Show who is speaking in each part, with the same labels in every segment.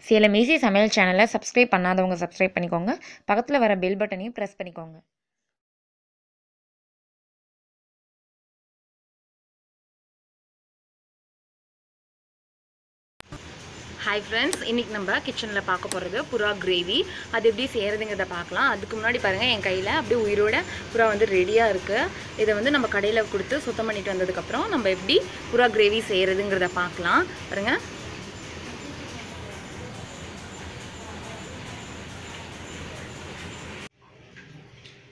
Speaker 1: Salem Easy Samayal channel subscribe பண்ணாதவங்க subscribe பண்ணிக்கோங்க. பக்கத்துல வர bell பட்டனையும் press பண்ணிக்கோங்க. Hi friends, இன்னைக்கு நம்ம கிச்சன்ல பார்க்க போறது புறா கிரேவி. அது எப்படி செய்யறதுங்கறத பார்க்கலாம். அதுக்கு முன்னாடி பாருங்க என் கையில அப்படியே உயிரோட புறா வந்து ரெடியா இருக்கு. இத வந்து நம்ம கடையில கொடுத்து சுத்தம் பண்ணிட்டு வந்ததுக்கு அப்புறம் நம்ம எப்படி புறா கிரேவி செய்யறதுங்கறத பார்க்கலாம். பாருங்க.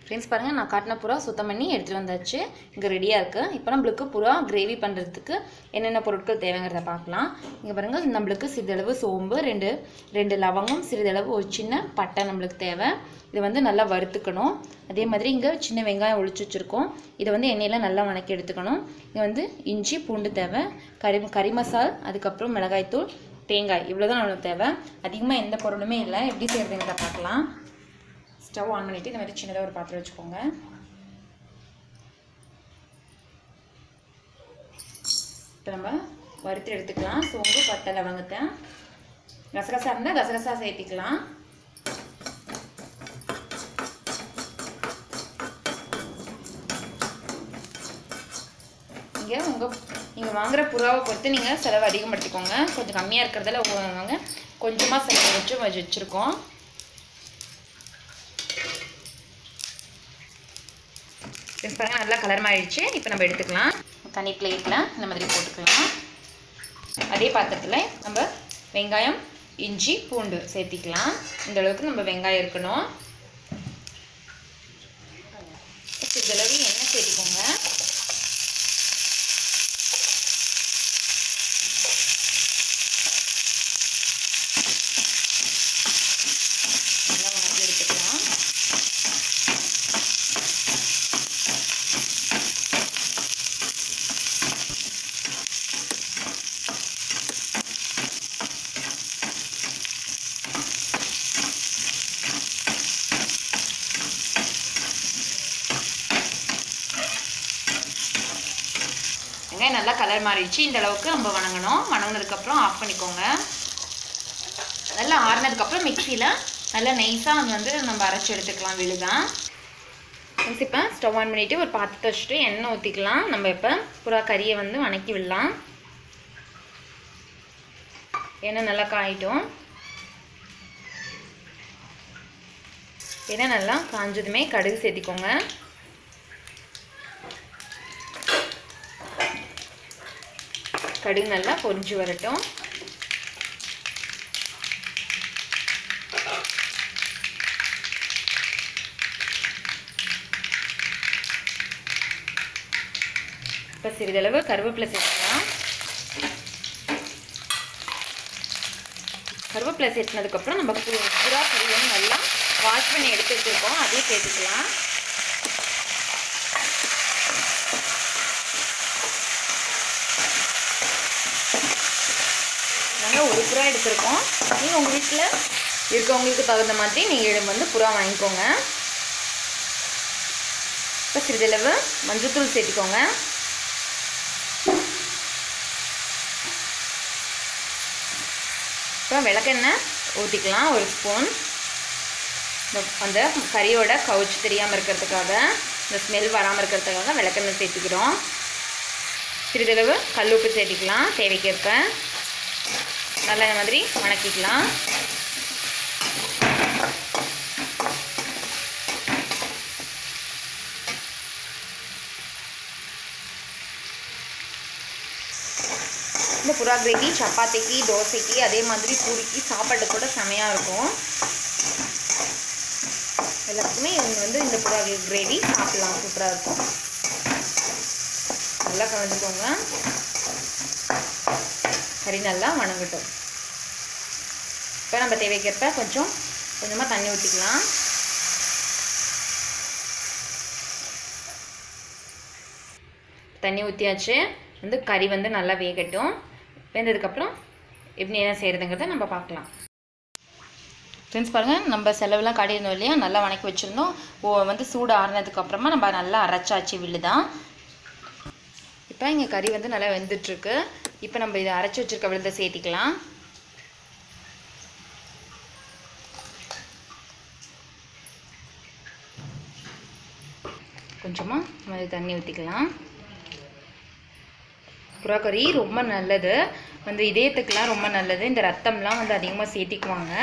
Speaker 1: Friends, பாருங்க நான் காட்டின புறா சுத்தம் பண்ணி எடுத்துட்டு வந்தாச்சு. இங்க ரெடியா இருக்கு. இப்போ நமக்கு புறா கிரேவி பண்றதுக்கு என்னென்ன பொருட்கள் தேவைங்கறத பார்க்கலாம். இங்க பாருங்க நமக்கு சிறிதளவு சோம்பு, ரெண்டு லவங்கம், சிறிதளவு ஒரு சின்ன பட்டை நமக்கு தேவை. இது வந்து நல்லா வறுத்துக்கணும். அதே மாதிரி இங்க சின்ன வெங்காயம் ஒளிச்சு வச்சிருக்கோம். இத வந்து எண்ணெயில நல்லா வணக்கி எடுத்துக்கணும். இங்க வந்து இஞ்சி, பூண்டு தேவை, கறி மசாலா, அதுக்கு அப்புறம் மிளகாய் தூள், தேங்காய் இவ்வளவுதான் நமக்கு தேவை. அதிகமா எந்த பொருளுமே இல்ல. எப்படி செய்யறதுங்கறத பார்க்கலாம். Stove on பண்ணிட்டு இந்த மாதிரி சின்னதா ஒரு பாத்திரம் வச்சுக்கோங்க. இப்போ நம்ம வறுத்து எடுத்துக்கலாம். சோம்பு, பட்டை, லவங்கத்தை. கசகசா இருந்தா கசகசா சேர்த்துக்கலாம். நீங்க வாங்குற புறாவை பொறுத்து நீங்க செலவு அதிகப்படுத்திக்கோங்க. கொஞ்சம் கம்மியா இருக்கிறதுல வாங்க. கொஞ்சமா செலவு வச்சிருக்கோம். பாருங்க நல்லா கலர் மாறிடுச்சு. இப்போ நம்ம எடுத்துக்கலாம். தனி பிளேட்ல இந்த மாதிரி போட்டுக்கலாம். அதே பாத்திரத்துல நம்ம வெங்காயம், இஞ்சி, பூண்டு சேர்த்திக்கலாம். இந்த அளவுக்கு நம்ம வெங்காயம் இருக்கணும். சிறிதளவு எண்ணெய் சேர்த்துக்கோங்க. நல்லா வதக்கி எடுத்துக்கலாம். நல்லா கலர் மாறிடுச்சு. இந்த அளவுக்கு நம்ம வணங்கணும். வணங்கினதுக்கு அப்புறம் ஆஃப் பண்ணிக்கோங்க. நல்லா ஆறுனதுக்கு அப்புறம் மிக்ஸில நல்லா நைஸா வந்து நம்ம அரைச்சு எடுத்துக்கலாம் விழுதா. இப்போ ஸ்டவ் ஆன் பண்ணிட்டு ஒரு பாத்திரத்தை வச்சுட்டு எண்ணெய் ஊற்றிக்கலாம். நம்ம இப்போ புறா கறியை வந்து வணக்கி விடலாம். எண்ணெய் நல்லா காயிட்டும். எண்ணெய் நல்லா காஞ்சதுமே கடுகு சேர்த்திக்கோங்க. கடுகு நல்லா பொரிஞ்சு வரட்டும். இப்போ சிறிதளவு கருவேப்பிலை சேர்த்துக்கலாம். கருவேப்பிலை சேர்த்துனதுக்கப்புறம் நம்ம புறா கறியை நல்லா வாஷ் பண்ணி எடுத்து வச்சுருக்கோம். அதையும் சேர்த்துக்கலாம். ஒரு புறா எடுத்துருக்கோம். நீங்கள் உங்கள் வீட்டில் இருக்கவங்களுக்கு தகுந்த மாதிரி நீங்கள் வந்து புறா வாங்கிக்கோங்க. இப்போ சிறிதளவு மஞ்சத்தூள் சேர்த்துக்கோங்க. இப்போ விளக்கெண்ணெய் ஊற்றிக்கலாம் ஒரு ஸ்பூன். அந்த கறியோட கவுச்சு தெரியாமல் இருக்கிறதுக்காக, இந்த ஸ்மெல் வராமல் இருக்கிறதுக்காக விளக்கெண்ணெய் சேர்த்துக்கிறோம். சிறிதளவு கல்லுப்பு சேர்த்துக்கலாம் தேவைக்கேற்ப. நல்லா இந்த மாதிரி வணக்கிக்கலாம். இந்த புறா கிரேவி சப்பாத்திக்கு, தோசைக்கு, அதே மாதிரி பூரிக்கு சாப்பாட்டு கூட செமையா இருக்கும். எல்லாத்துக்குமே இவங்க வந்து இந்த புறா கிரேவி சாப்பிடலாம். சூப்பரா இருக்கும். நல்லா கலந்துக்கோங்க. கறி நல்லா வணங்கட்டும். இப்போ நம்ம தேவைக்கேற்ப கொஞ்சமாக தண்ணி ஊற்றிக்கலாம். தண்ணி ஊற்றியாச்சு. வந்து கறி வந்து நல்லா வேகட்டும். வெந்ததுக்கப்புறம் எப்படி என்ன செய்கிறதுங்கிறத நம்ம பார்க்கலாம். ஃப்ரெண்ட்ஸ் பாருங்கள், நம்ம செலவுலாம் காட்டியிருந்தோம் இல்லையா, நல்லா வணக்கி வச்சுருந்தோம். வந்து சூடு ஆறுனதுக்கப்புறமா நம்ம நல்லா அரைச்சாச்சு விழுதான். இப்போ இங்கே கறி வந்து நல்லா வெந்துட்டுருக்கு. இப்போ நம்ம இதை அரைச்சி வச்சுருக்க விழுதை சேர்த்திக்கலாம். கொஞ்சமாக நம்ம தண்ணி ஊற்றிக்கலாம். புறாக்கறி ரொம்ப நல்லது, வந்து இதயத்துக்கெலாம் ரொம்ப நல்லது. இந்த ரத்தம்லாம் வந்து அதிகமாக சேர்த்திக்குவாங்க,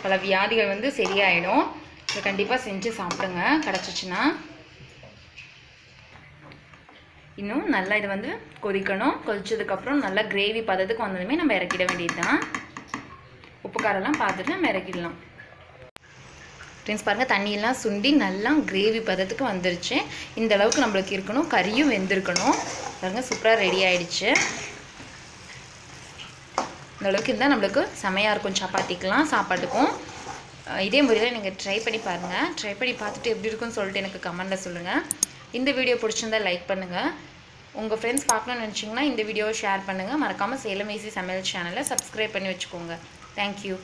Speaker 1: பல வியாதிகள் வந்து சரியாயிடும். இதை கண்டிப்பாக செஞ்சு சாப்பிடுங்க கிடச்சிச்சின்னா. இன்னும் நல்லா இது வந்து கொதிக்கணும். கொதிச்சதுக்கப்புறம் நல்லா கிரேவி பதத்துக்கு வந்ததுமே நம்ம இறக்கிட வேண்டியது தான். உப்பு காரெல்லாம் பார்த்துட்டு நம்ம இறக்கிடலாம். ஃப்ரெண்ட்ஸ் பாருங்கள், தண்ணியெல்லாம் சுண்டி நல்லா கிரேவி பதத்துக்கு வந்துருச்சு. இந்த அளவுக்கு நம்மளுக்கு இருக்கணும். கறியும் வெந்திருக்கணும். பாருங்கள், சூப்பராக ரெடி ஆகிடுச்சு. இந்த அளவுக்கு இருந்தால் நம்மளுக்கு செமையாக இருக்கும் சப்பாத்திக்கெலாம், சாப்பாட்டுக்கும். இதே முறையில் நீங்கள் ட்ரை பண்ணி பாருங்கள். ட்ரை பண்ணி பார்த்துட்டு எப்படி இருக்குன்னு சொல்லிட்டு எனக்கு கமெண்ட்டில் சொல்லுங்கள். இந்த வீடியோ பிடிச்சிருந்தால் லைக் பண்ணுங்கள். உங்கள் ஃப்ரெண்ட்ஸ் பார்க்கணுன்னு நினச்சிங்கன்னா இந்த வீடியோவை ஷேர் பண்ணுங்கள். மறக்காமல் சேலம் ஈஸி சமையல் சேனலை சப்ஸ்கிரைப் பண்ணி வச்சுக்கோங்க. தேங்க்யூ.